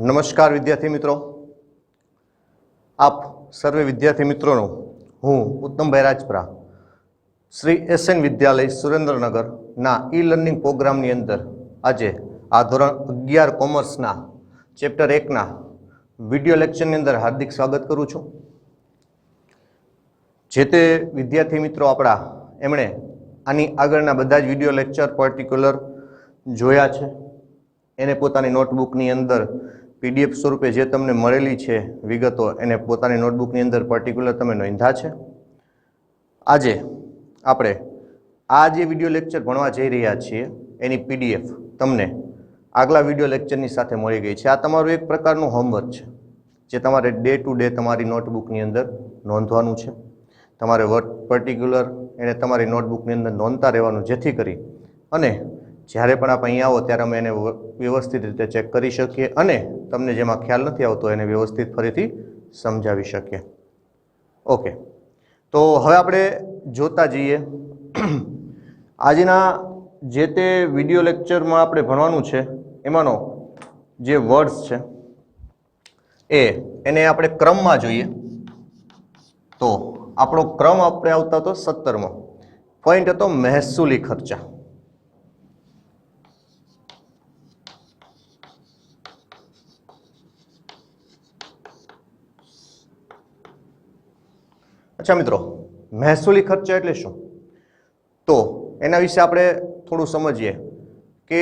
નમસ્કાર વિદ્યાર્થી મિત્રો, આપ સર્વે વિદ્યાર્થી મિત્રોનો હું ઉત્તમભાઈ રાજપરા શ્રી એસએન વિદ્યાલય સુરેન્દ્રનગરના ઈ લર્નિંગ પ્રોગ્રામની અંદર આજે આ ધોરણ 11 કોમર્સના ચેપ્ટર 1ના વિડીયો લેક્ચરની અંદર હાર્દિક સ્વાગત કરું છું। જે તે વિદ્યાર્થી મિત્રો આપણા એમણે આની આગળના બધા જ વિડીયો લેક્ચર પર્ટિક્યુલર જોયા છે, એને પોતાની નોટબુકની અંદર પીડીએફ સ્વરૂપે જે તમને મળેલી છે વિગતો એને પોતાની નોટબુકની અંદર પર્ટિક્યુલર તમે નોંધ્યા છે। આજે આપણે આ જે વિડીયો લેક્ચર ભણવા જઈ રહ્યા છીએ એની પીડીએફ તમને આગલા વિડીયો લેક્ચરની સાથે મળી ગઈ છે। આ તમારું એક પ્રકારનું હોમવર્ક છે જે તમારે ડે ટુ ડે તમારી નોટબુકની અંદર નોંધવાનું છે। તમારે પર્ટિક્યુલર એને તમારી નોટબુકની અંદર નોંધતા રહેવાનું, જેથી કરી અને જ્યારે પણ આપ અહીં આવો ત્યારે અમે એને વ્યવસ્થિત રીતે ચેક કરી શકીએ અને તમને જેમાં ખ્યાલ નથી આવતો એને વ્યવસ્થિત ફરીથી સમજાવી શકીએ। ઓકે, તો હવે આપણે જોતા જઈએ આજના જે તે વિડીયો લેક્ચરમાં આપણે ભણવાનું છે એમાંનો જે વર્ડ્સ છે એને આપણે ક્રમમાં જોઈએ। તો આપણો ક્રમ આપણે આવતા હતો 17મો પોઈન્ટ હતો મહેસૂલી ખર્ચા। अच्छा मित्रों, महसूली खर्चा एटले शुं? तो एना विषे आपणे थोड़ुं समजीए के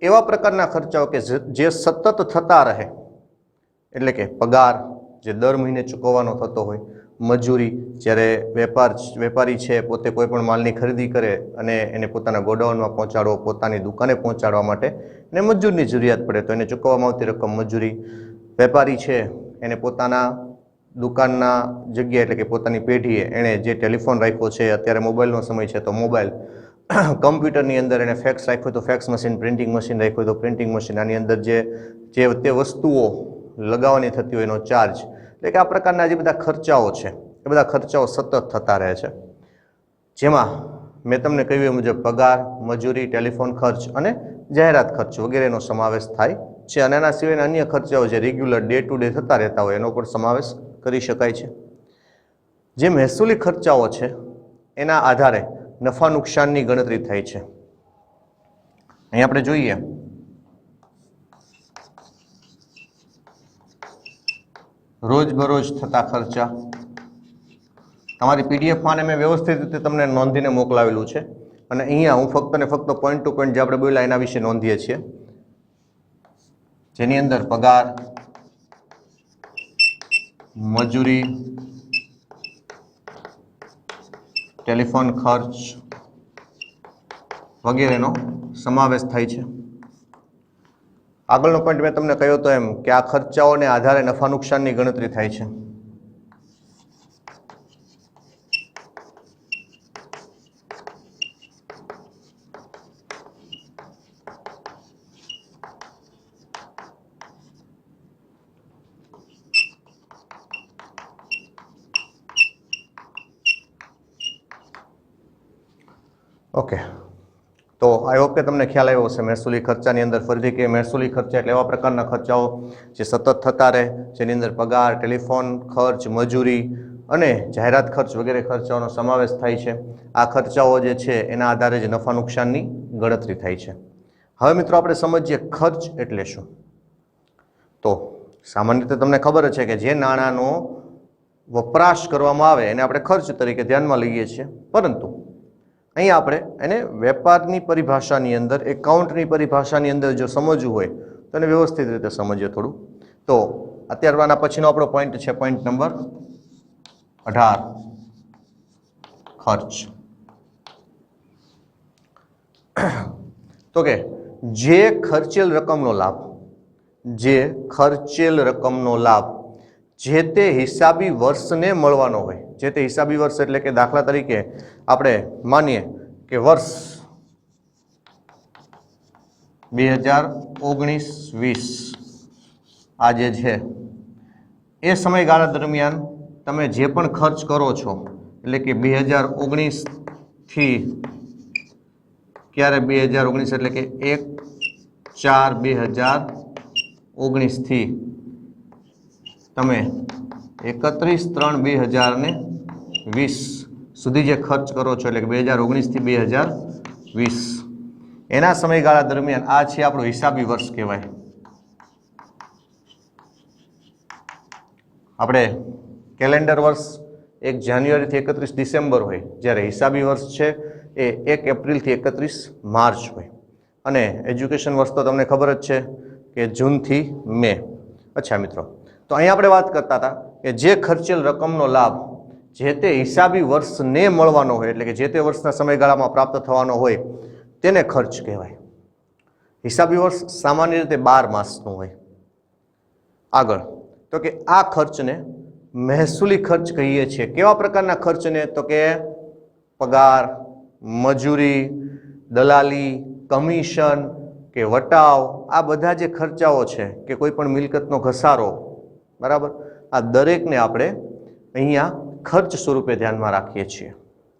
एवा प्रकारना खर्चाओ के जे सतत थता रहे, एटले के पगार जे दर महीने चूकवવાનો थतो होय, मजूरी ज्यारे वेपारी छे पोते कोई पण मालनी खरीदी करे अने एने पोताना गोडाउनमां पहोंचाडવો, पोतानी दुकाने पहोंचाडवा माटे एने मजूरनी जरूरियात पड़े तो एने चूकववामां आवती रकम मजूरी। वेपारी छे एने पोताना दुकानना जग्याए एटले के पोतानी पेढीए एणे जे टेलिफोन राख्यो छे, अत्यारे मोबाइलनो समय छे तो मोबाइल, कम्प्यूटरनी अंदर एणे फेक्स राख्यो तो फेक्स मशीन, प्रिंटिंग मशीन राख्यो तो प्रिंटिंग मशीन, आनी अंदर जे ते वस्तुओ लगाववानी थती होय एनो चार्ज, એટલે કે આ પ્રકારના જે બધા ખર્ચાઓ છે એ બધા ખર્ચાઓ સતત થતા રહે છે, જેમાં મેં તમને કહ્યું એ મુજબ પગાર, મજૂરી, ટેલિફોન ખર્ચ અને જાહેરાત ખર્ચ વગેરેનો સમાવેશ થાય છે અને આના સિવાયના અન્ય ખર્ચાઓ જે રેગ્યુલર ડે ટુ ડે થતા રહેતા હોય એનો પણ સમાવેશ કરી શકાય છે। જે મહેસૂલી ખર્ચાઓ છે એના આધારે નફા નુકસાનની ગણતરી થાય છે। અહીં આપણે જોઈએ रोज थता खर्चा। तमारी पीडीएफ में मैं व्यवस्थित रीते तमने नोंधीने मोकलावेलुं छे अने अहींया हूँ फक्त ने फक्त पॉइंट टू पॉइंट जे आपणे बोल्या एना विषे नोंधीए छीए, जेनी अंदर पगार, मजूरी, टेलिफोन खर्च वगैरेनो समावेश थाय छे। આગળનો પોઈન્ટ મેં તમને કહ્યો તો એમ કે આ ખર્ચાઓને આધારે નફા નુકસાનની ગણતરી થાય છે। ઓકે, तो आई होप के तमने ख्याल आव्यो हशे। महसूली खर्चानी अंदर फरीथी के महसूली खर्चा एटले एवा प्रकारना खर्चाओ जे सतत थता रहे, जेनी अंदर पगार, टेलिफोन खर्च, मजूरी अने जाहेरात खर्च वगैरे खर्चाओनो समावेश थाय छे। आ खर्चाओ जे छे एना आधारे ज नफा नुकसाननी गणतरी थाय छे। हवे मित्रों आपणे समजीए खर्च एटले शुं। तो सामान्य रीते तमने खबर छे के जे नाणांनो वपराश करवामां आवे एने आपणे खर्च तरीके ध्यानमां लईए छीए, परंतु અહીં આપણે એને વેપારની પરિભાષાની અંદર, એકાઉન્ટની પરિભાષાની અંદર જો સમજવું હોય તો એને વ્યવસ્થિત રીતે સમજીએ થોડું। તો અત્યારના પછીનો આપણો પોઈન્ટ છે પોઈન્ટ નંબર 18 ખર્ચ। તો કે જે ખર્ચેલ રકમનો લાભ જે તે હિસાબી વર્ષને મળવાનો હોય, જે તે હિસાબી વર્ષ એટલે કે દાખલા તરીકે આપણે માનીએ કે વર્ષ 2019-20 આ જે છે એ સમયગાળા દરમિયાન તમે જે પણ ખર્ચ કરો છો એટલે કે 2019 થી ક્યારે 2019 એટલે કે 1/4/2019 19 થી તમે 31/3/2020 સુધી જે ખર્ચ કરો છો, એટલે કે 2019 થી 2020 એના સમયગાળા દરમિયાન આ છે આપણો હિસાબી વર્ષ કહેવાય. આપણે કેલેન્ડર વર્ષ 1 જાન્યુઆરી થી 31 ડિસેમ્બર હોય, જ્યારે હિસાબી વર્ષ છે એ 1 એપ્રિલ થી 31 માર્ચ હોય. અને એજ્યુકેશન વર્ષ તો તમને ખબર જ છે કે જૂન થી મે. અચ્છા મિત્રો, તો અહીં આપણે વાત કરતા હતા કે જે ખર્ચેલ રકમનો લાભ જે તે હિસાબી વર્ષને મળવાનો હોય, એટલે કે જે તે વર્ષના સમયગાળામાં પ્રાપ્ત થવાનો હોય તેને ખર્ચ કહેવાય. હિસાબી વર્ષ સામાન્ય રીતે 12 માસનું હોય. આગળ તો કે આ ખર્ચને મહેસૂલી ખર્ચ કહીએ છીએ. કેવા પ્રકારના ખર્ચને? તો કે પગાર, મજૂરી, દલાલી, કમિશન કે વટાવ, આ બધા જે ખર્ચાઓ છે કે કોઈ પણ મિલકતનો ઘસારો, બરાબર, આ દરેકને આપણે અહીંયા ખર્ચ સ્વરૂપે ધ્યાનમાં રાખીએ છીએ.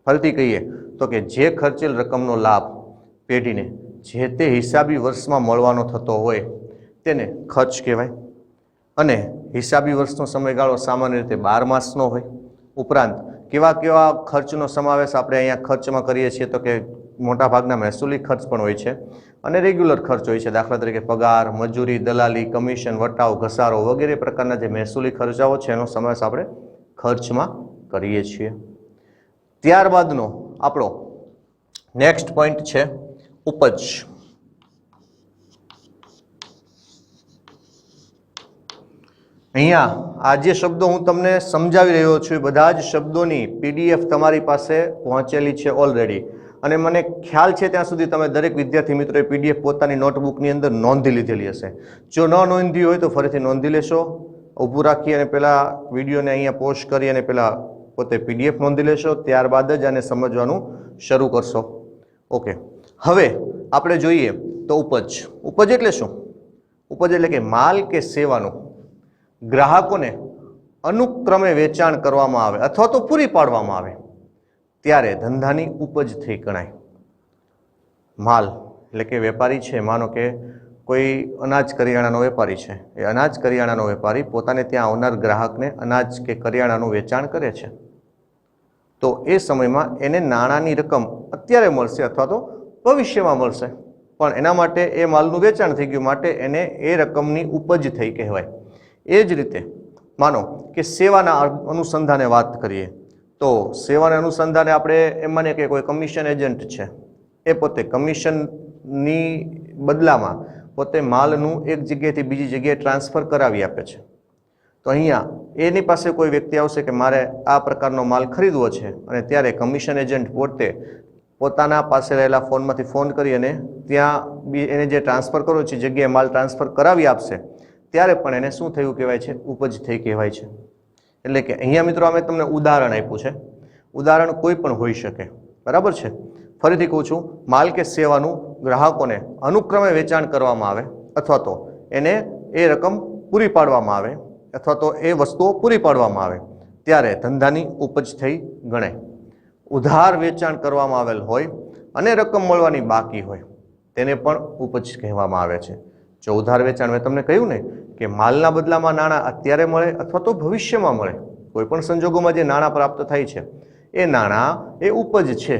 ફરીથી કહીએ તો કે જે ખર્ચેલ રકમનો લાભ પેઢીને જે તે હિસાબી વર્ષમાં મળવાનો થતો હોય તેને ખર્ચ કહેવાય. અને હિસાબી વર્ષનો સમયગાળો સામાન્ય રીતે 12 માસનો હોય. ઉપરાંત કેવા કેવા ખર્ચનો સમાવેશ આપણે અહીંયા ખર્ચમાં કરીએ છીએ? તો કે મોટાભાગના મહેસૂલી ખર્ચ પણ હોય છે અને રેગ્યુલર ખર્ચ હોય છે. દાખલા તરીકે પગાર, મજૂરી, દલાલી, કમિશન, વટાવ, ઘસારો વગેરે પ્રકારના જે મહેસૂલી ખર્ચાઓ છે એનો સમાવેશ આપણે ખર્ચમાં કરીએ છીએ. ત્યારબાદનો આપણો નેક્સ્ટ પોઈન્ટ છે ઉપજ. અહીંયા આ જે શબ્દો હું તમને સમજાવી રહ્યો છું એ બધા જ શબ્દોની PDF તમારી પાસે પહોંચેલી છે ઓલરેડી. અને મને ખ્યાલ છે ત્યાં સુધી તમે દરેક વિદ્યાર્થી મિત્રોએ PDF પોતાની નોટબુકની અંદર નોંધી લીધેલી હશે. જો ન નોંધી હોય તો ફરીથી નોંધી લેશો. ઊભું રાખી અને પહેલાં વિડીયોને અહીંયા પોસ્ટ કરી અને પહેલાં પોતે PDF નોંધી લેશો. ત્યારબાદ જ આને સમજવાનું શરૂ કરશો. ઓકે, હવે આપણે જોઈએ તો ઉપજ. ઉપજ એટલે શું? ઉપજ એટલે કે માલ કે સેવાનું ગ્રાહકોને અનુક્રમે વેચાણ કરવામાં આવે અથવા તો પૂરી પાડવામાં આવે ત્યારે ધંધાની ઉપજ થઈ ગણાય. માલ એટલે કે વેપારી છે, માનો કે કોઈ અનાજ કરિયાણાનો વેપારી છે, એ અનાજ કરિયાણાનો વેપારી પોતાને ત્યાં આવનાર ગ્રાહકને અનાજ કે કરિયાણાનું વેચાણ કરે છે, તો એ સમયમાં એને નાણાંની રકમ અત્યારે મળશે અથવા તો ભવિષ્યમાં મળશે, પણ એના માટે એ માલનું વેચાણ થઈ ગયું, માટે એને એ રકમની ઉપજ થઈ કહેવાય. એ જ રીતે માનો કે સેવાના અનુસંધાને વાત કરીએ તો સેવાના અનુસંધાને આપણે એમ માનીએ કે કોઈ કમિશન એજન્ટ છે, એ પોતે કમિશનની બદલામાં પોતે માલનું એક જગ્યાએથી બીજી જગ્યાએ ટ્રાન્સફર કરાવી આપે છે. તો અહીંયા એની પાસે કોઈ વ્યક્તિ આવશે કે મારે આ પ્રકારનો માલ ખરીદવો છે, અને ત્યારે કમિશન એજન્ટ પોતે પોતાના પાસે રહેલા ફોનમાંથી ફોન કરી અને ત્યાં એને જે ટ્રાન્સફર કરવો છે જગ્યાએ માલ ટ્રાન્સફર કરાવી આપશે, ત્યારે પણ એને શું થયું કહેવાય છે? ઉપજ થઈ કહેવાય છે. એટલે કે અહીંયા મિત્રો અમે તમને ઉદાહરણ આપ્યું છે. ઉદાહરણ કોઈ પણ હોઈ શકે, બરાબર છે. ફરીથી કહું છું, માલ કે સેવાનું ગ્રાહકોને અનુક્રમે વેચાણ કરવામાં આવે અથવા તો એને એ રકમ પૂરી પાડવામાં આવે અથવા તો એ વસ્તુઓ પૂરી પાડવામાં આવે ત્યારે ધંધાની ઉપજ થઈ ગણાય. ઉધાર વેચાણ કરવામાં આવેલ હોય અને રકમ મળવાની બાકી હોય તેને પણ ઉપજ કહેવામાં આવે છે. જો ઉધાર વેચાણ મેં તમને કહ્યું ને કે માલના બદલામાં નાણાં અત્યારે મળે અથવા તો ભવિષ્યમાં મળે, કોઈ પણ સંજોગોમાં જે નાણાં પ્રાપ્ત થાય છે એ નાણાં એ ઉપજ છે.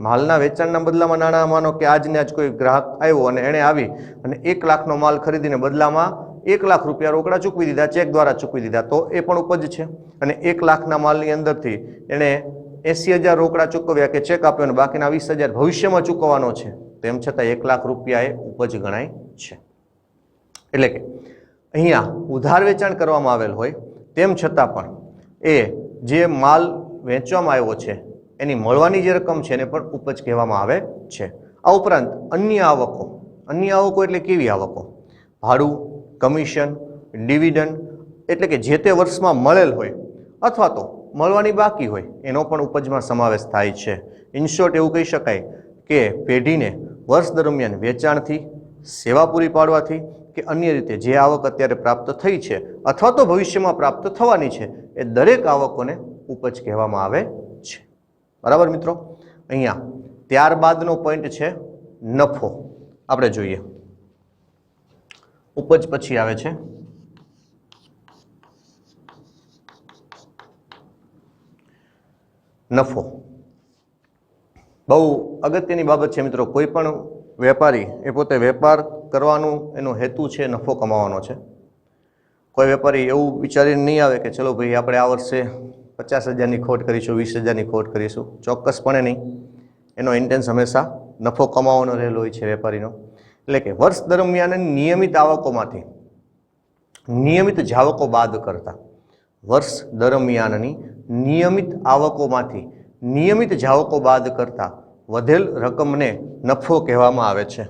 માલના વેચાણના બદલામાં નાણાં, માનો કે આજને આજ કોઈ ગ્રાહક આવ્યો અને એણે આવી અને 1 લાખનો માલ ખરીદીને બદલામાં 1 લાખ રૂપિયા રોકડા ચૂકવી દીધા, ચેક દ્વારા ચૂકવી દીધા, તો એ પણ ઉપજ છે. અને 1 લાખના માલની અંદરથી એણે 80,000 રોકડા ચૂકવ્યા કે ચેક આપ્યો અને બાકીના 20,000 ભવિષ્યમાં ચૂકવવાનો છે, તેમ છતાં 1 લાખ રૂપિયા એ ઉપજ ગણાય છે. એટલે કે અહીંયા ઉધાર વેચાણ કરવામાં આવેલ હોય તેમ છતાં પણ એ જે માલ વેચવામાં આવ્યો છે એની મળવાની જે રકમ છે એને પણ ઉપજ કહેવામાં આવે છે. આ ઉપરાંત અન્ય આવકો. અન્ય આવકો એટલે કેવી આવકો? ભાડું, કમિશન, ડિવિડન્ડ, એટલે કે જે તે વર્ષમાં મળેલ હોય અથવા તો મળવાની બાકી હોય એનો પણ ઉપજમાં સમાવેશ થાય છે. ઇન શોર્ટ એવું કહી શકાય કે પેઢીને વર્ષ દરમિયાન વેચાણથી, સેવા પૂરી પાડવાથી કે અન્ય રીતે જે આવક અત્યારે પ્રાપ્ત થઈ છે અથવા તો ભવિષ્યમાં પ્રાપ્ત થવાની છે એ દરેક આવકોને ઉપજ કહેવામાં આવે છે. બરાબર મિત્રો? અહીંયા ત્યારબાદનો પોઈન્ટ છે નફો. આપણે જોઈએ ઉપજ પછી આવે છે નફો। બહુ અગત્યની બાબત છે મિત્રો, કોઈ પણ વેપારી એ પોતે વેપાર કરવાનું એનો હેતુ છે નફો કમાવાનો છે। કોઈ વેપારી એવું વિચારીને નહીં આવે કે ચલો ભાઈ આપણે આ વર્ષે 50,000ની ખોટ કરીશું, 20,000ની ખોટ કરીશું, ચોક્કસપણે નહીં। એનો ઇન્ટેન્સ હંમેશા નફો કમાવાનો રહેલો હોય છે વેપારીનો। એટલે કે વર્ષ દરમિયાન નિયમિત આવકોમાંથી નિયમિત જાવકો બાદ કરતા, વર્ષ દરમિયાનની નિયમિત આવકોમાંથી નિયમિત જાવકો બાદ કરતા વધેલ રકમને નફો કહેવામાં આવે છે।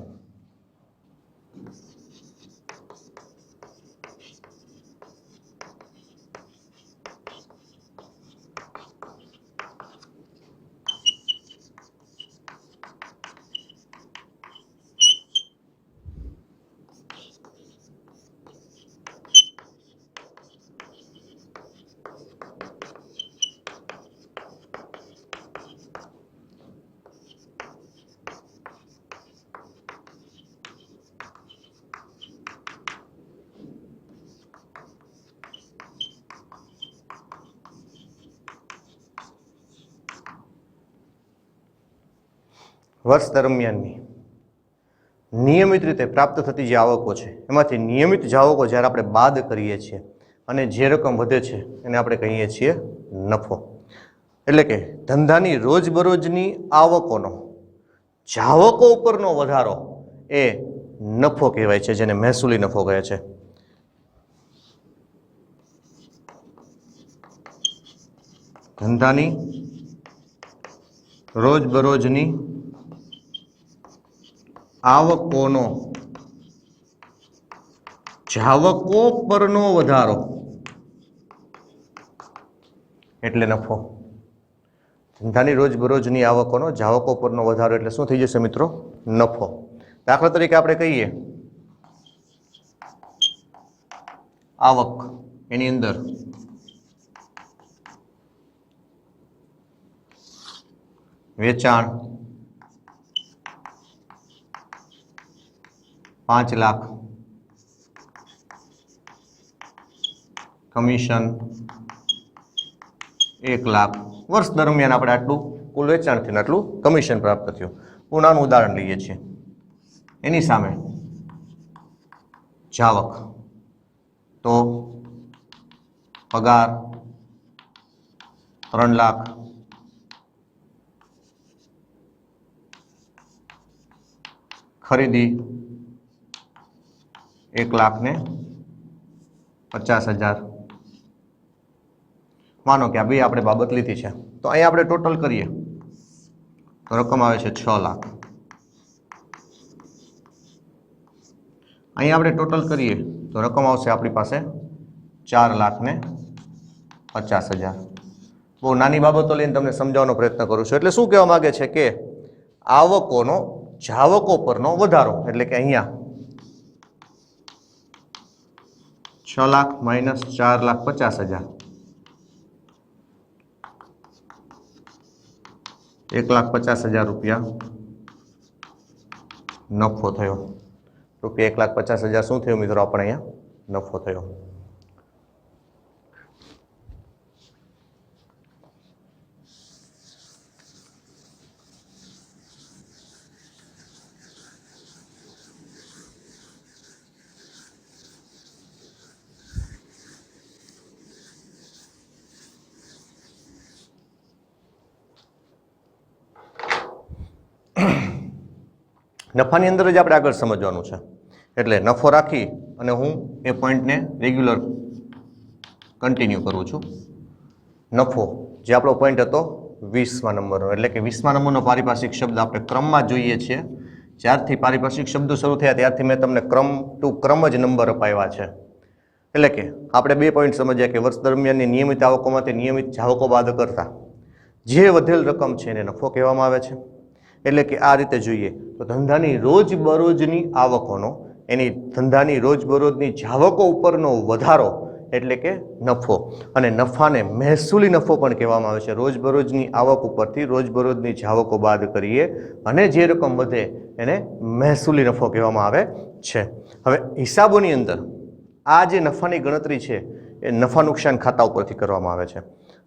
વર્ષ દરમિયાનની નિયમિત રીતે પ્રાપ્ત થતી જે આવકો છે એમાંથી નિયમિત જાવકો જ્યારે આપણે બાદ કરીએ છીએ અને જે રકમ વધે છે એને આપણે કહીએ છીએ નફો। એટલે કે ધંધાની રોજબરોજની આવકોનો જાવકો ઉપરનો વધારો એ નફો કહેવાય છે, જેને મહેસૂલી નફો કહે છે। ધંધાની રોજબરોજની આવકોનો જાવકો પરનો વધારો એટલે નફો। ધંધાની રોજબરોજની આવકોનો જાવકો પરનો વધારો એટલે શું થઈ જશે મિત્રો? નફો। દાખલા તરીકે આપણે કહીએ આવક એની અંદર વેચાણ 5 લાખ, કમિશન 1 લાખ। વર્ષ દરમિયાન આપણે આટલું કુલ વેચાણથી આટલું કમિશન પ્રાપ્ત થયું। હું નાનું ઉદાહરણ લઈએ છીએ। એની સામે જાવક તો પગાર 3 લાખ, ખરીદી 1,50,000। માનો કે આ બે આપણે બાબત લીધી છે, તો અહીંયા આપણે ટોટલ કરીએ તો રકમ આવે છે 6 લાખ। અહીંયા આપણે ટોટલ કરીએ તો રકમ આવશે આપણી પાસે 4,50,000। બહુ નાની બાબતો લઈને તમને સમજાવવાનો પ્રયત્ન કરું છું। એટલે શું કહેવા માંગે છે કે આવકોનો જાવકો પરનો વધારો, એટલે કે અહીંયા 6 લાખ માઇનસ 4,50,000, 1,50,000 રૂપિયા નફો થયો। રૂપિયા 1,50,000 શું થયું મિત્રો? આપણે અહીંયા નફો થયો। નફાની અંદર જ આપણે આગળ સમજવાનું છે। એટલે નફો રાખી અને હું એ પોઈન્ટને રેગ્યુલર કન્ટિન્યુ કરું છું। નફો જે આપણો પોઈન્ટ હતો 20મા નંબરનો, એટલે કે 20મા નંબરનો પારિભાષિક શબ્દ આપણે ક્રમમાં જોઈએ છીએ। જ્યારથી પારિભાષિક શબ્દો શરૂ થયા ત્યારથી મેં તમને ક્રમ ટુ ક્રમ જ નંબર અપાવ્યા છે। એટલે કે આપણે બે પોઈન્ટ સમજ્યા કે વર્ષ દરમિયાનની નિયમિત આવકોમાંથી નિયમિત જાવકો બાદ કરતા જે વધેલ રકમ છે એને નફો કહેવામાં આવે છે। એટલે કે આ રીતે જોઈએ તો ધંધાની રોજબરોજની આવકોનો એની ધંધાની રોજબરોજની જાવકો ઉપરનો વધારો એટલે કે નફો, અને નફાને મહેસૂલી નફો પણ કહેવામાં આવે છે। રોજબરોજની આવક ઉપરથી રોજબરોજની જાવકો બાદ કરીએ અને જે રકમ વધે એને મહેસૂલી નફો કહેવામાં આવે છે। હવે હિસાબોની અંદર આ જે નફાની ગણતરી છે એ નફા નુકસાન ખાતા ઉપરથી કરવામાં આવે છે।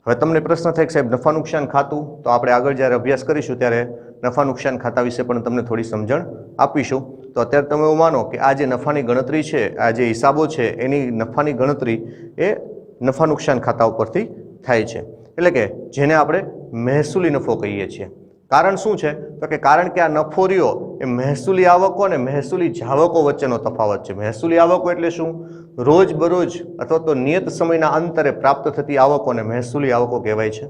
હવે તમને પ્રશ્ન થાય કે સાહેબ નફા નુકસાન ખાતું, તો આપણે આગળ જ્યારે અભ્યાસ કરીશું ત્યારે નફા નુકસાન ખાતા વિશે પણ તમને થોડી સમજણ આપીશું। તો અત્યારે તમે એવું માનો કે આ જે નફાની ગણતરી છે, આ જે હિસાબો છે એની નફાની ગણતરી એ નફા નુકસાન ખાતા ઉપરથી થાય છે, એટલે કે જેને આપણે મહેસૂલી નફો કહીએ છીએ। કારણ શું છે? તો કે કારણ કે આ નફો રહ્યો એ મહેસૂલી આવકો અને મહેસૂલી જાવકો વચ્ચેનો તફાવત છે। મહેસૂલી આવકો એટલે શું? રોજબરોજ અથવા તો નિયત સમયના અંતરે પ્રાપ્ત થતી આવકોને મહેસૂલી આવકો કહેવાય છે।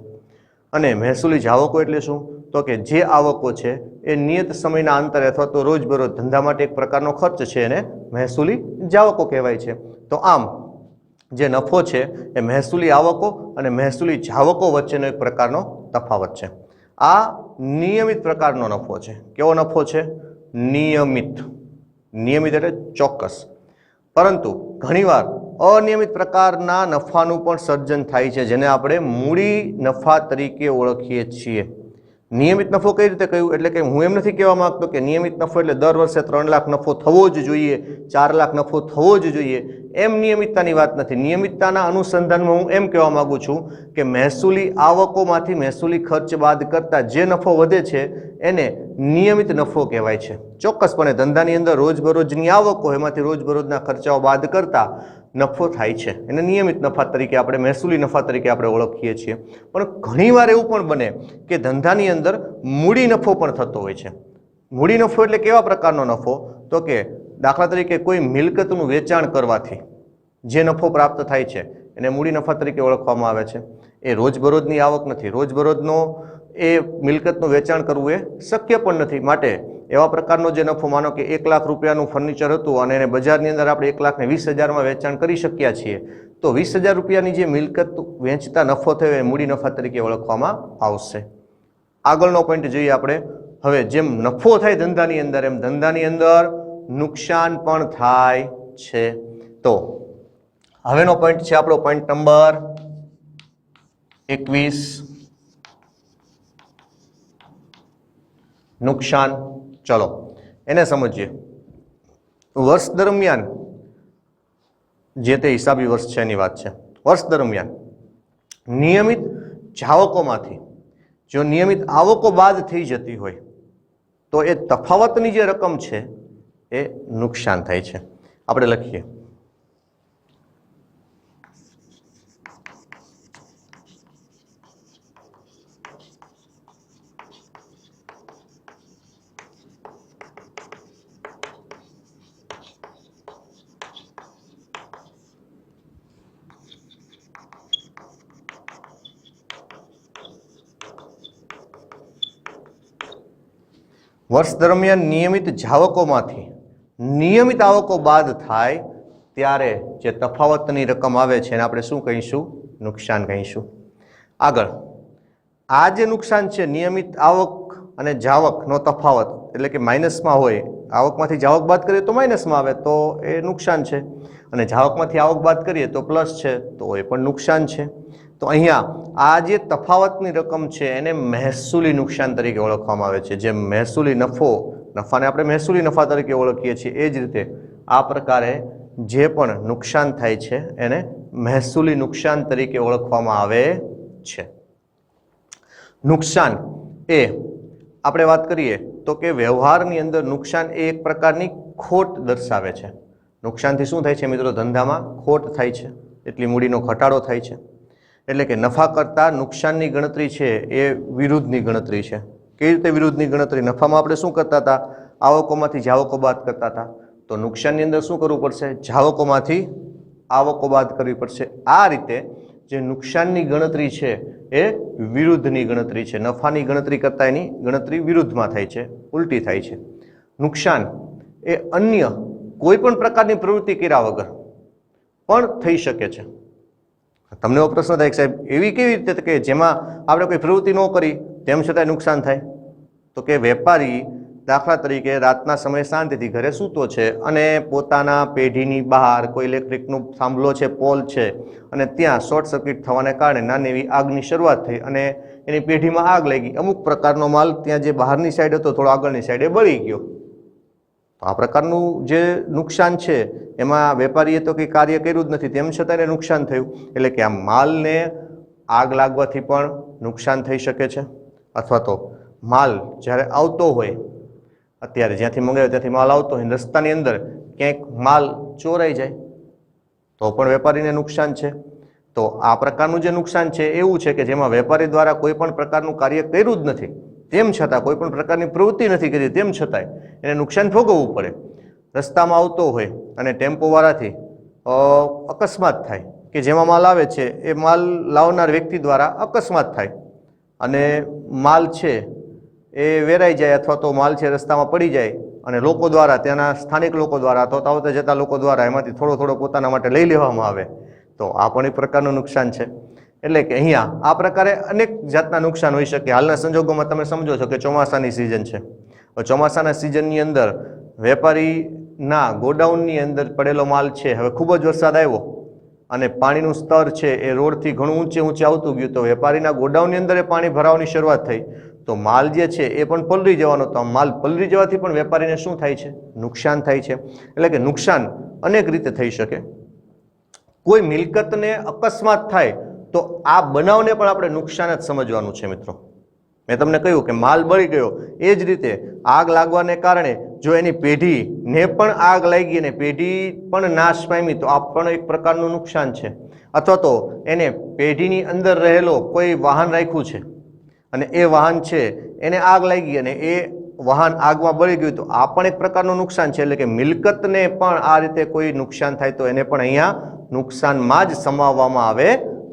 અને મહેસૂલી જાવકો એટલે શું? તો કે જે આવકો છે એ નિયત સમયના અંતરે અથવા તો રોજબરોજ ધંધા માટે એક પ્રકારનો ખર્ચ છે એને મહેસૂલી જાવકો કહેવાય છે। તો આમ જે નફો છે એ મહેસૂલી આવકો અને મહેસૂલી જાવકો વચ્ચેનો એક પ્રકારનો તફાવત છે। આ નિયમિત પ્રકારનો નફો છે। કેવો નફો છે? નિયમિત। નિયમિત એટલે ચોક્કસ। પરંતુ ઘણીવાર અનિયમિત પ્રકારના નફાનું પણ સર્જન થાય છે, જેને આપણે મૂડી નફા તરીકે ઓળખીએ છીએ। નિયમિત નફો કઈ રીતે કહ્યું? એટલે કે હું એમ નથી કહેવા માંગતો કે નિયમિત નફો એટલે દર વર્ષે 3 લાખ નફો થવો જ જોઈએ, 4 લાખ નફો થવો જ જોઈએ, એમ નિયમિતતાની વાત નથી। નિયમિતતાના અનુસંધાનમાં હું એમ કહેવા માંગુ છું કે મહેસૂલી આવકોમાંથી મહેસૂલી ખર્ચ બાદ કરતા જે નફો વધે છે એને નિયમિત નફો કહેવાય છે। ચોક્કસપણે ધંધાની અંદર રોજબરોજની આવકો એમાંથી રોજબરોજના ખર્ચાઓ બાદ કરતા નફો થાય છે, એને નિયમિત નફા તરીકે આપણે મહેસૂલી નફા તરીકે આપણે ઓળખીએ છીએ। પણ ઘણીવાર એવું પણ બને કે ધંધાની અંદર મૂડી નફો પણ થતો હોય છે। મૂડી નફો એટલે કેવા પ્રકારનો નફો? તો કે દાખલા તરીકે કોઈ મિલકતનું વેચાણ કરવાથી જે નફો પ્રાપ્ત થાય છે એને મૂડી નફા તરીકે ઓળખવામાં આવે છે। એ રોજબરોજની આવક નથી, રોજબરોજનો એ મિલકતનું વેચાણ કરવું એ શક્ય પણ નથી। માટે એવા પ્રકારનો જે નફો, માનો કે 1 લાખ રૂપિયાનું ફર્નિચર હતું અને એને બજારની અંદર આપણે 1,20,000માં વેચાણ કરી શક્યા છીએ, તો 20,000 રૂપિયાની જે મિલકત વેચતા નફો થયો એ મૂડી નફા તરીકે ઓળખવામાં આવશે। આગળનો પોઈન્ટ જોઈએ આપણે। હવે જેમ નફો થાય ધંધાની અંદર, એમ ધંધાની અંદર નુકસાન પણ થાય છે। તો હવેનો પોઈન્ટ છે આપણો પોઈન્ટ નંબર 21, નુકસાન। ચલો એને સમજીએ। વર્ષ દરમિયાન, જે તે હિસાબી વર્ષ છે એની વાત છે, વર્ષ દરમિયાન નિયમિત જાવકોમાંથી જો નિયમિત આવકો બાદ થઈ જતી હોય તો એ તફાવતની જે રકમ છે એ નુકસાન થાય છે। આપણે લખીએ વર્ષ દરમિયાન નિયમિત જાવકોમાંથી નિયમિત આવકો બાદ થાય ત્યારે જે તફાવતની રકમ આવે છે એને આપણે શું કહીશું? નુકસાન કહીશું। આગળ આ જે નુકસાન છે, નિયમિત આવક અને જાવકનો તફાવત એટલે કે માઇનસમાં હોય, આવકમાંથી જાવક બાદ કરીએ તો માઇનસમાં આવે તો એ નુકસાન છે, અને જાવકમાંથી આવક બાદ કરીએ તો પ્લસ છે તો એ પણ નુકસાન છે। તો અહીંયા આ જે તફાવતની રકમ છે એને મહેસૂલી નુકસાન તરીકે ઓળખવામાં આવે છે। જેમ મહેસૂલી નફો, નફાને આપણે મહેસૂલી નફા તરીકે ઓળખીએ છીએ, એ જ રીતે આ પ્રકારે જે પણ નુકસાન થાય છે એને મહેસૂલી નુકસાન તરીકે ઓળખવામાં આવે છે। નુકસાન એ આપણે વાત કરીએ તો કે વ્યવહારની અંદર નુકસાન એ એક પ્રકારની ખોટ દર્શાવે છે। નુકસાનથી શું થાય છે મિત્રો? ધંધામાં ખોટ થાય છે, એટલી મૂડીનો ઘટાડો થાય છે। એટલે કે નફા કરતાં નુકસાનની ગણતરી છે એ વિરુદ્ધની ગણતરી છે। કેવી રીતે વિરુદ્ધની ગણતરી? નફામાં આપણે શું કરતા હતા? આવકોમાંથી જાવકો બાદ કરતા હતા। તો નુકસાનની અંદર શું કરવું પડશે? જાવકોમાંથી આવકો બાદ કરવી પડશે। આ રીતે જે નુકસાનની ગણતરી છે એ વિરુદ્ધની ગણતરી છે। નફાની ગણતરી કરતાં એની ગણતરી વિરુદ્ધમાં થાય છે, ઉલટી થાય છે। નુકસાન એ અન્ય કોઈ પણ પ્રકારની પ્રવૃત્તિ કર્યા વગર પણ થઈ શકે છે। તમને એવો પ્રશ્ન થાય કે સાહેબ એવી કેવી રીતે કે જેમાં આપણે કોઈ પ્રવૃત્તિ ન કરી તેમ છતાં નુકસાન થાય? તો કે વેપારી દાખલા તરીકે રાતના સમયે શાંતિથી ઘરે સૂતો છે અને પોતાના પેઢીની બહાર કોઈ ઇલેક્ટ્રિકનો થાંભલો છે, પોલ છે, અને ત્યાં શોર્ટ સર્કિટ થવાને કારણે નાની એવી આગની શરૂઆત થઈ અને એની પેઢીમાં આગ લાગી. અમુક પ્રકારનો માલ ત્યાં જે બહારની સાઈડ હતો થોડો આગળની સાઈડે બળી ગયો. તો આ પ્રકારનું જે નુકસાન છે એમાં વેપારીએ તો કંઈ કાર્ય કર્યું જ નથી, તેમ છતાં એને નુકસાન થયું. એટલે કે આ માલને આગ લાગવાથી પણ નુકસાન થઈ શકે છે, અથવા તો માલ જ્યારે આવતો હોય, અત્યારે જ્યાંથી મંગાવ્યો ત્યાંથી માલ આવતો હોય, રસ્તાની અંદર ક્યાંક માલ ચોરાઈ જાય તો પણ વેપારીને નુકસાન છે. તો આ પ્રકારનું જે નુકસાન છે એવું છે કે જેમાં વેપારી દ્વારા કોઈ પણ પ્રકારનું કાર્ય કર્યું જ નથી, તેમ છતાં કોઈ પણ પ્રકારની પ્રવૃત્તિ નથી કરી, તેમ છતાંય એને નુકસાન ભોગવવું પડે. રસ્તામાં આવતો હોય અને ટેમ્પોવાળાથી અકસ્માત થાય કે જેમાં માલ આવે છે એ માલ લાવનાર વ્યક્તિ દ્વારા અકસ્માત થાય અને માલ છે એ વેરાઈ જાય, અથવા તો માલ છે રસ્તામાં પડી જાય અને લોકો દ્વારા, ત્યાંના સ્થાનિક લોકો દ્વારા અથવા આવતા જતા લોકો દ્વારા એમાંથી થોડો થોડો પોતાના માટે લઈ લેવામાં આવે, તો આ પણ એક પ્રકારનું નુકસાન છે. એટલે કે અહીંયા આ પ્રકારે અનેક જાતના નુકસાન હોઈ શકે. હાલના સંજોગોમાં તમે સમજો છો કે ચોમાસાની સિઝન છે. ચોમાસાના સિઝનની અંદર વેપારીના ગોડાઉનની અંદર પડેલો માલ છે, હવે ખૂબ જ વરસાદ આવ્યો અને પાણીનું સ્તર છે એ રોડથી ઘણું ઊંચે આવતું ગયું, તો વેપારીના ગોડાઉનની અંદર એ પાણી ભરાવાની શરૂઆત થઈ, તો માલ જે છે એ પણ પલળી જવાનો. તો માલ પલળી જવાથી પણ વેપારીને શું થાય છે? નુકસાન થાય છે. એટલે કે નુકસાન અનેક રીતે થઈ શકે. કોઈ મિલકતને અકસ્માત થાય તો આ બનાવને પણ આપણે નુકસાન જ સમજવાનું છે મિત્રો. મેં તમને કહ્યું કે માલ બળી ગયો, એ જ રીતે આગ લાગવાને કારણે જો એની પેઢીને પણ આગ લાગી અને પેઢી પણ નાશ પામી તો આ પણ એક પ્રકારનું નુકસાન છે. અથવા તો એને પેઢીની અંદર રહેલો કોઈ વાહન રાખ્યું છે અને એ વાહન છે એને આગ લાગી અને એ વાહન આગમાં બળી ગયું, તો આ પણ એક પ્રકારનું નુકસાન છે. એટલે કે મિલકતને પણ આ રીતે કોઈ નુકસાન થાય તો એને પણ અહીંયા નુકસાનમાં જ સમાવવામાં આવે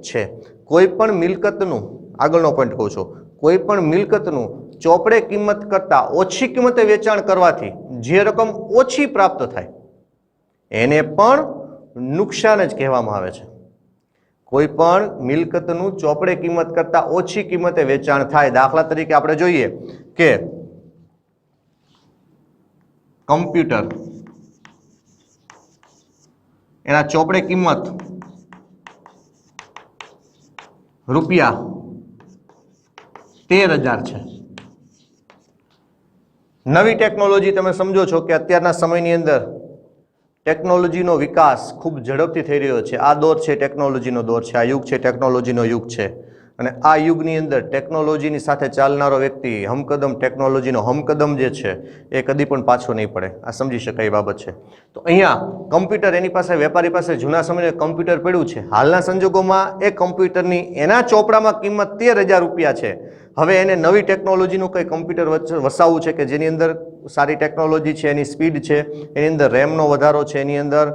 છે. કોઈ પણ મિલકતનું, આગળનો પોઈન્ટ કહું છું, કોઈ પણ મિલકતનું ચોપડે કિંમત કરતાં ઓછી કિંમતે વેચાણ કરવાથી જે રકમ ઓછી પ્રાપ્ત થાય એને પણ નુકસાન જ કહેવામાં આવે છે. કોઈ પણ મિલકતનું ચોપડે કિંમત કરતાં ઓછી કિંમતે વેચાણ થાય, દાખલા તરીકે આપણે જોઈએ કે કમ્પ્યુટર, એના ચોપડે કિંમત રૂપિયા 13,000 છે. નવી ટેકનોલોજી, તમે સમજો છો કે અત્યારના સમયની અંદર ટેકનોલોજીનો વિકાસ ખૂબ ઝડપથી થઈ રહ્યો છે. આ દોર છે ટેકનોલોજીનો દોર છે, આ યુગ છે ટેકનોલોજીનો યુગ છે. અને આ યુગની અંદર ટેકનોલોજીની સાથે ચાલનારો વ્યક્તિ હમકદમ ટેકનોલોજીનો હમકદમ જે છે એ કદી પણ પાછો નહીં પડે. આ સમજી શકાય એ બાબત છે. તો અહીંયા કમ્પ્યુટર, એની પાસે, વેપારી પાસે જૂના સમયે કમ્પ્યુટર પડ્યું છે. હાલના સંજોગોમાં એ કમ્પ્યુટરની એના ચોપડામાં કિંમત 13,000 રૂપિયા છે. હવે એને નવી ટેકનોલોજીનું કંઈ કમ્પ્યુટર વસાવવું છે કે જેની અંદર સારી ટેકનોલોજી છે, એની સ્પીડ છે, એની અંદર રેમનો વધારો છે, એની અંદર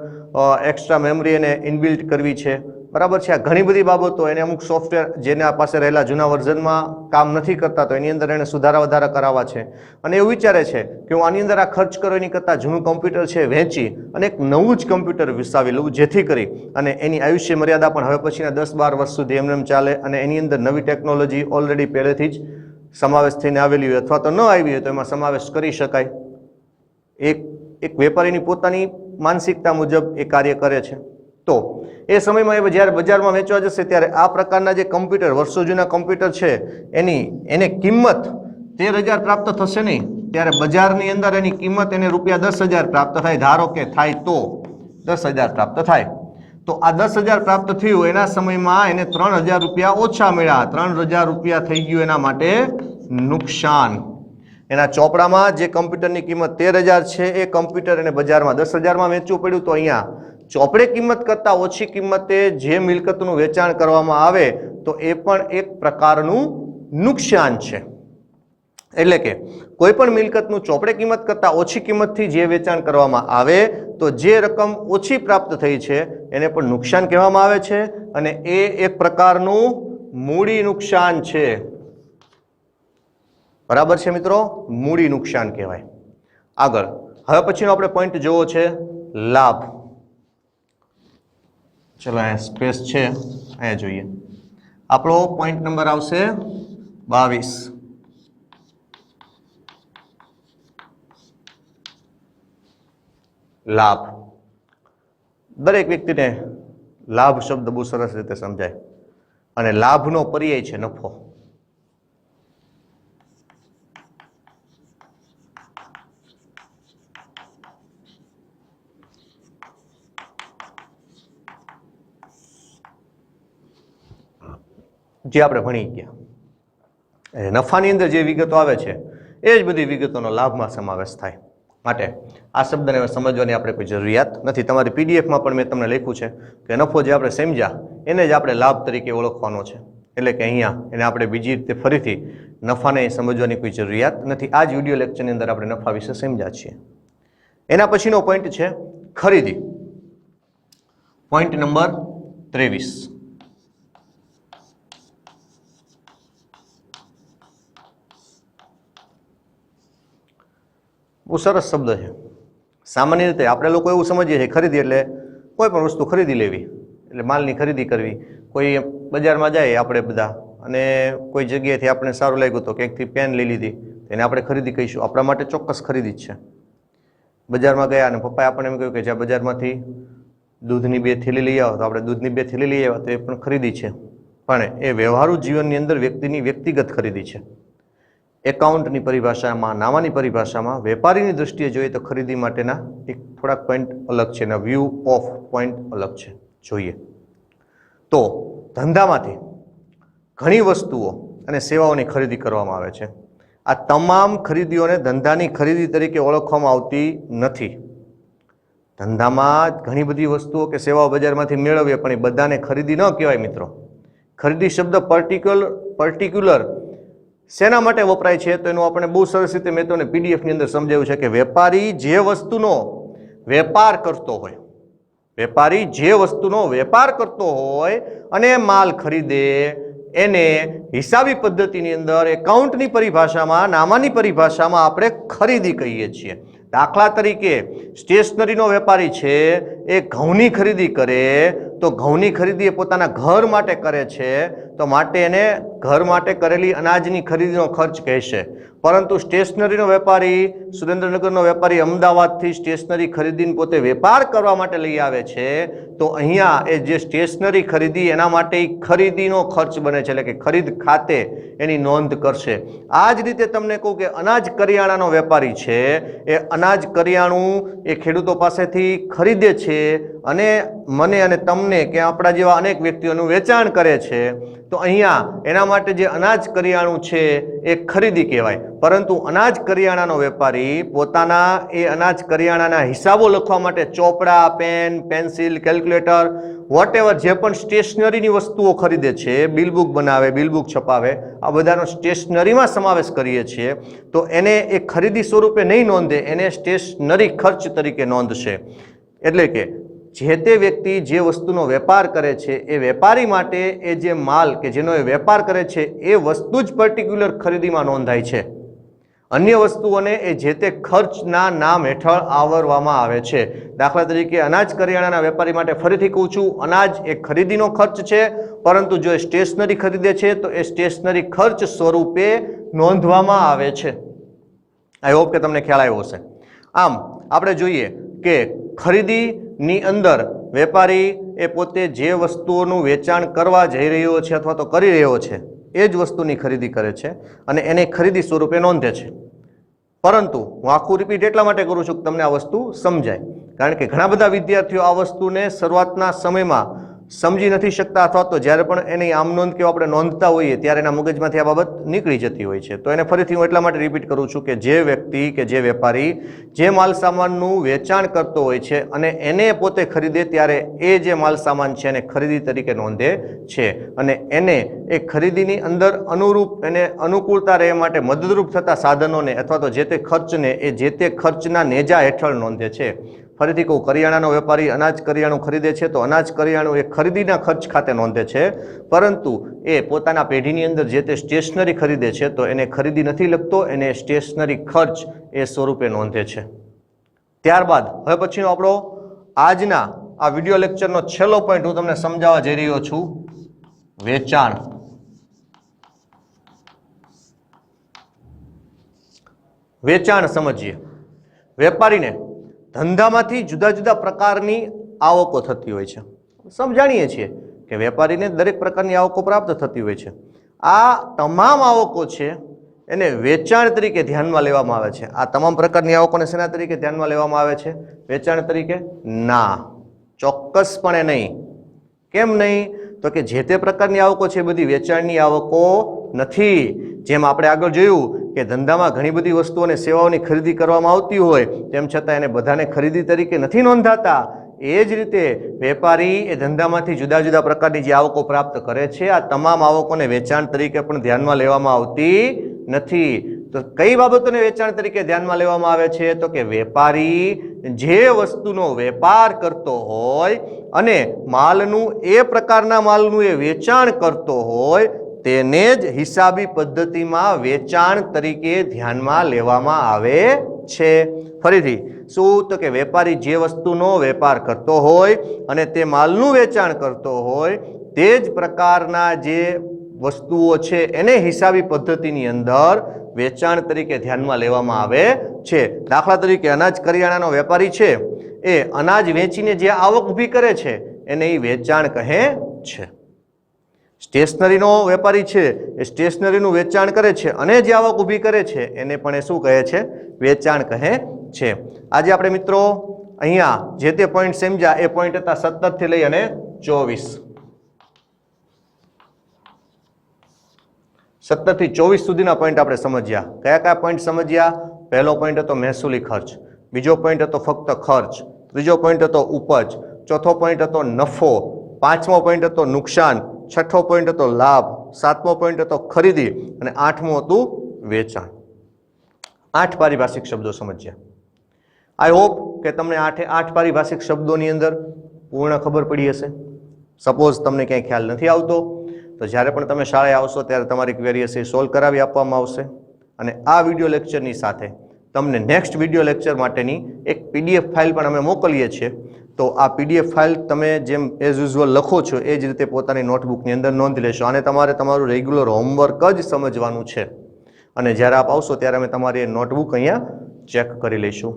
એક્સ્ટ્રા મેમરી એને ઇનબિલ્ટ કરવી છે, બરાબર છે. આ ઘણી બધી બાબતો, એને અમુક સોફ્ટવેર જેના પાસે રહેલા જૂના વર્ઝનમાં કામ નથી કરતા તો એની અંદર એને સુધારા વધારા કરાવવા છે. અને એવું વિચારે છે કે હું આની અંદર આ ખર્ચ કરો એની કરતાં જૂનું કમ્પ્યુટર છે વેચી અને એક નવું જ કમ્પ્યુટર વિકસાવી લઉં, જેથી કરી અને એની આયુષ્ય મર્યાદા પણ હવે પછીના 10-12 વર્ષ સુધી એમને ચાલે અને એની અંદર નવી ટેકનોલોજી ઓલરેડી પહેલેથી જ સમાવેશ થઈને આવેલી હોય અથવા તો ન આવી હોય તો એમાં સમાવેશ કરી શકાય. એક વેપારીની પોતાની માનસિકતા મુજબ એ કાર્ય કરે છે. તો એ સમયમાં એ જ્યારે બજારમાં વેચવા જશે ત્યારે આ પ્રકારના જે કમ્પ્યુટર, વર્ષો જૂના કમ્પ્યુટર છે એને કિંમત 13,000 પ્રાપ્ત થશે નહીં, ત્યારે બજારની અંદર એની કિંમત એને રૂપિયા 10,000 પ્રાપ્ત થાય. ધારો કે થાય તો 10,000 પ્રાપ્ત થાય, તો આ 10,000 પ્રાપ્ત થયું એના સમયમાં એને 3,000 રૂપિયા ઓછા મળ્યા. 3,000 રૂપિયા થઈ ગયું એના માટે નુકસાન. એના ચોપડામાં જે કમ્પ્યુટરની કિંમત 13,000 છે એ કમ્પ્યુટર એને બજારમાં 10,000માં વેચવું પડ્યું, તો અહીંયા ચોપડે કિંમત કરતાં ઓછી કિંમતે જે મિલકતનું વેચાણ કરવામાં આવે તો એ પણ એક પ્રકારનું નુકસાન છે. એટલે કે કોઈ પણ મિલકતનું ચોપડે કિંમત કરતાં ઓછી કિંમતથી જે વેચાણ કરવામાં આવે તો જે રકમ ઓછી પ્રાપ્ત થઈ છે એને પણ નુકસાન કહેવામાં આવે છે અને એ એક પ્રકારનું મૂડી નુકસાન છે. બરાબર છે મિત્રો, મૂડી નુકસાન કહેવાય. આગળ હવે પછીનો આપણે પોઈન્ટ જોવો છે લાભ. ચલો અહીંયા સ્પેસ છે, અહીંયા જોઈએ. આપણો પોઈન્ટ નંબર આવશે 22. લાભ. દરેક વ્યક્તિને લાભ શબ્દ બહુ સરસ રીતે સમજાય અને લાભનો પર્યાય છે નફો. જે આપણે ભણી ગયા નફાની અંદર જે વિગતો આવે છે એ જ બધી વિગતોનો લાભમાં સમાવેશ થાય. માટે આ શબ્દને સમજવાની આપણે કોઈ જરૂરિયાત નથી. તમારી પીડીએફમાં પણ મેં તમને લખ્યું છે કે નફો જે આપણે સમજ્યા એને જ આપણે લાભ તરીકે ઓળખવાનો છે. એટલે કે અહીંયા એને આપણે બીજી રીતે ફરીથી નફાને સમજવાની કોઈ જરૂરિયાત નથી. આ જ વિડીયો લેક્ચરની અંદર આપણે નફા વિશે સમજ્યા છીએ. એના પછીનો પોઈન્ટ છે ખરીદી. Point number 23. બહુ સરસ શબ્દ છે. સામાન્ય રીતે આપણે લોકો એવું સમજીએ છીએ ખરીદી એટલે કોઈ પણ વસ્તુ ખરીદી લેવી, એટલે માલની ખરીદી કરવી. કોઈ બજારમાં જાય આપણે બધા અને કોઈ જગ્યાએથી આપણે સારું લાગ્યું તો ક્યાંકથી પેન લઈ લીધી એને આપણે ખરીદી કહીશું. આપણા માટે ચોક્કસ ખરીદી જ છે. બજારમાં ગયા અને પપ્પાએ આપણને એમ કહ્યું કે જ્યાં બજારમાંથી દૂધની 2 થેલી લઈ આવો, તો આપણે દૂધની 2 થેલી લઈ આવ્યા તો એ પણ ખરીદી છે. પણ એ વ્યવહારુ જીવનની અંદર વ્યક્તિની વ્યક્તિગત ખરીદી છે. એકાઉન્ટની પરિભાષામાં, નામાની પરિભાષામાં, વેપારીની દૃષ્ટિએ જોઈએ તો ખરીદી માટેના એક થોડાક પોઈન્ટ અલગ છે અને વ્યૂ ઓફ પોઈન્ટ અલગ છે. જોઈએ તો ધંધામાંથી ઘણી વસ્તુઓ અને સેવાઓની ખરીદી કરવામાં આવે છે. આ તમામ ખરીદીઓને ધંધાની ખરીદી તરીકે ઓળખવામાં આવતી નથી. ધંધામાં ઘણી બધી વસ્તુઓ કે સેવાઓ બજારમાંથી મેળવીએ પણ એ બધાને ખરીદી ન કહેવાય મિત્રો. ખરીદી શબ્દ પર્ટિક્યુલર શેના માટે વપરાય છે તો એનું આપણે બહુ સરસ રીતે મેં તમને પીડીએફની અંદર સમજાવ્યું છે કે વેપારી જે વસ્તુનો વેપાર કરતો હોય, વેપારી જે વસ્તુનો વેપાર કરતો હોય અને માલ ખરીદે એને હિસાબી પદ્ધતિની અંદર એકાઉન્ટની પરિભાષામાં, નામાની પરિભાષામાં આપણે ખરીદી કહીએ છીએ. દાખલા તરીકે સ્ટેશનરીનો વેપારી છે એ ઘઉંની ખરીદી કરે તો ઘઉંની ખરીદી એ પોતાના ઘર માટે કરે છે તો માટે એને ઘર માટે કરેલી અનાજની ખરીદીનો ખર્ચ કહેશે. પરંતુ સ્ટેશનરીનો વેપારી, સુરેન્દ્રનગરનો વેપારી અમદાવાદથી સ્ટેશનરી ખરીદીને પોતે વેપાર કરવા માટે લઈ આવે છે તો અહીંયા એ જે સ્ટેશનરી ખરીદી એના માટે ખરીદીનો ખર્ચ બને છે, એટલે કે ખરીદ ખાતે એની નોંધ કરશે. આ જ રીતે તમને કહું કે અનાજ કરિયાણાનો વેપારી છે એ અનાજ કરિયાણું એ ખેડૂતો પાસેથી ખરીદે છે અને મને અને તમને કે આપણા જેવા અનેક વ્યક્તિઓનું વેચાણ કરે છે તો અહીંયા એના માટે જે અનાજ કરિયાણું છે એ ખરીદી કહેવાય. પરંતુ અનાજ કરિયાણાનો વેપારી પોતાના એ અનાજ કરિયાણાના હિસાબો લખવા માટે ચોપડા, પેન, પેન્સિલ, કેલ્ક્યુલેટર, વોટેવર જે પણ સ્ટેશનરીની વસ્તુઓ ખરીદે છે, બિલબુક બનાવે, બિલબુક છપાવે, આ બધાનો સ્ટેશનરીમાં સમાવેશ કરીએ છીએ તો એને એ ખરીદી સ્વરૂપે નહીં નોંધે, એને સ્ટેશનરી ખર્ચ તરીકે નોંધશે. એટલે કે જે તે વ્યક્તિ જે વસ્તુનો વેપાર કરે છે એ વેપારી માટે એ જે માલ કે જેનો એ વેપાર કરે છે એ વસ્તુ જ પર્ટિક્યુલર ખરીદીમાં નોંધાય છે. અન્ય વસ્તુઓને એ જે તે ખર્ચના નામ હેઠળ આવરવામાં આવે છે. દાખલા તરીકે અનાજ કરિયાણાના વેપારી માટે ફરીથી કહું છું, અનાજ એ ખરીદીનો ખર્ચ છે પરંતુ જો એ સ્ટેશનરી ખરીદે છે તો એ સ્ટેશનરી ખર્ચ સ્વરૂપે નોંધવામાં આવે છે. આઈ હોપ કે તમને ખ્યાલ આવ્યો હશે. આમ આપણે જોઈએ કે ખરીદીની અંદર વેપારી એ પોતે જે વસ્તુઓનું વેચાણ કરવા જઈ રહ્યો છે અથવા તો કરી રહ્યો છે એ જ વસ્તુની ખરીદી કરે છે અને એને ખરીદી સ્વરૂપે નોંધે છે. પરંતુ હું આખું રિપીટ એટલા માટે કરું છું કે તમને આ વસ્તુ સમજાય, કારણ કે ઘણા બધા વિદ્યાર્થીઓ આ વસ્તુને શરૂઆતના સમયમાં સમજી નથી શકતા અથવા તો જ્યારે પણ એની આમ નોંધ કે આપણે નોંધતા હોઈએ ત્યારે એના મગજમાંથી આ બાબત નીકળી જતી હોય છે. તો એને ફરીથી હું એટલા માટે રિપીટ કરું છું કે જે વ્યક્તિ કે જે વેપારી જે માલ સામાનનું વેચાણ કરતો હોય છે અને એને પોતે ખરીદે ત્યારે એ જે માલ સામાન છે એને ખરીદી તરીકે નોંધે છે અને એને એ ખરીદીની અંદર અનુરૂપ એને અનુકૂળતા રહેવા માટે મદદરૂપ થતા સાધનોને અથવા તો જે તે ખર્ચને એ જે તે ખર્ચના નેજા હેઠળ નોંધે છે. ફરીથી કહું, કરિયાણાનો વેપારી અનાજ કરિયાણું ખરીદે છે તો અનાજ કરિયાણું એ ખરીદીના ખર્ચ ખાતે નોંધે છે, પરંતુ એ પોતાના પેઢીની અંદર જે તે સ્ટેશનરી ખરીદે છે તો એને ખરીદી નથી લખતો, એને સ્ટેશનરી ખર્ચ એ સ્વરૂપે નોંધે છે. ત્યારબાદ હવે પછીનો આપણો આજના આ વિડીયો લેક્ચરનો છેલ્લો પોઈન્ટ હું તમને સમજાવવા જઈ રહ્યો છું, વેચાણ. વેચાણ સમજીએ. વેપારીને ધંધામાંથી જુદા જુદા પ્રકારની આવકો થતી હોય છે. સમજાણીએ છીએ કે વેપારીને દરેક પ્રકારની આવકો પ્રાપ્ત થતી હોય છે. આ તમામ આવકો છે એને વેચાણ તરીકે ધ્યાનમાં લેવામાં આવે છે. આ તમામ પ્રકારની આવકોને શેના તરીકે ધ્યાનમાં લેવામાં આવે છે? વેચાણ તરીકે? ના, ચોક્કસપણે નહીં. કેમ નહીં? તો કે જે તે પ્રકારની આવકો છે એ બધી વેચાણની આવકો નથી. જેમ આપણે આગળ જોયું કે ધંધામાં ઘણી બધી વસ્તુઓ અને સેવાઓની ખરીદી કરવામાં આવતી હોય તેમ છતાં એને બધાને ખરીદી તરીકે નથી નોંધાતા. એ જ રીતે વેપારી એ ધંધામાંથી જુદા જુદા પ્રકારની જે આવકો પ્રાપ્ત કરે છે આ તમામ આવકોને વેચાણ તરીકે પણ ધ્યાનમાં લેવામાં આવતી નથી. તો કઈ બાબતોને વેચાણ તરીકે ધ્યાનમાં લેવામાં આવે છે? તો કે વેપારી જે વસ્તુનો વેપાર કરતો હોય અને માલનું એ પ્રકારના માલનું એ વેચાણ કરતો હોય તેને જ હિસાબી પદ્ધતિમાં વેચાણ તરીકે ધ્યાનમાં લેવામાં આવે છે. ફરીથી શું? તો કે વેપારી જે વસ્તુનો વેપાર કરતો હોય અને તે માલનું વેચાણ કરતો હોય તે જ પ્રકારના જે વસ્તુઓ છે એને હિસાબી પદ્ધતિની અંદર વેચાણ તરીકે ધ્યાનમાં લેવામાં આવે છે. દાખલા તરીકે અનાજ કરિયાણાનો વેપારી છે એ અનાજ વેચીને જે આવક ઊભી કરે છે એને એ વેચાણ કહે છે. સ્ટેશનરીનો વેપારી છે એ સ્ટેશનરીનું વેચાણ કરે છે અને જે આવક ઊભી કરે છે એને પણ એ શું કહે છે? વેચાણ કહે છે. આજે આપણે મિત્રો અહીંયા જે તે પોઈન્ટ સમજ્યા એ પોઈન્ટ હતા 17 થી લઈ અને 24. 17 થી 24 સુધીના પોઈન્ટ આપણે સમજ્યા. કયા કયા પોઈન્ટ સમજ્યા? પહેલો પોઈન્ટ હતો મહેસૂલી ખર્ચ, બીજો પોઈન્ટ હતો ફક્ત ખર્ચ, ત્રીજો પોઈન્ટ હતો ઉપજ, ચોથો પોઈન્ટ હતો નફો, પાંચમો પોઈન્ટ હતો નુકસાન, છઠ્ઠો પોઈન્ટ હતો લાભ, સાતમો પોઈન્ટ હતો ખરીદી અને આઠમું હતું વેચાણ. 8 પારિભાષિક શબ્દો સમજ્યા. આઈ હોપ કે તમને 8 પારિભાષિક શબ્દોની અંદર પૂર્ણ ખબર પડી હશે. સપોઝ તમને ક્યાંય ખ્યાલ નથી આવતો તો જ્યારે પણ તમે શાળાએ આવશો ત્યારે તમારી ક્વેરી હશે સોલ્વ કરાવી આપવામાં આવશે. અને આ વિડીયો લેક્ચરની સાથે તમને નેક્સ્ટ વિડીયો લેક્ચર માટેની એક PDF ફાઇલ પણ અમે મોકલીએ છીએ. તો આ PDF ફાઇલ તમે જેમ એઝ યુઝ્યુઅલ લખો છો એ જ રીતે પોતાની નોટબુકની અંદર નોંધ લેશો. અને તમારે તમારું રેગ્યુલર હોમવર્ક જ સમજવાનું છે. અને જ્યારે આપ આવશો ત્યારે અમે તમારી નોટબુક અહીંયા ચેક કરી લઈશું.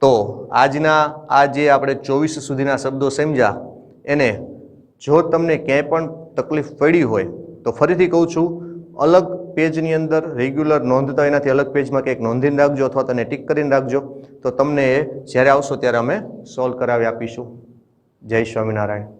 તો આજના આ જે આપણે 24 સુધીના શબ્દો સમજ્યા એને જો તમને ક્યાંય પણ તકલીફ પડી હોય તો ફરીથી કહું છું, અલગ પેજની અંદર રેગ્યુલર નોંધતા એનાથી અલગ પેજમાં કંઈક નોંધીને રાખજો અથવા તેને ટીક કરીને રાખજો. તો તમને જ્યારે આવશો ત્યારે અમે સોલ્વ કરાવી આપીશું. જય સ્વામિનારાયણ.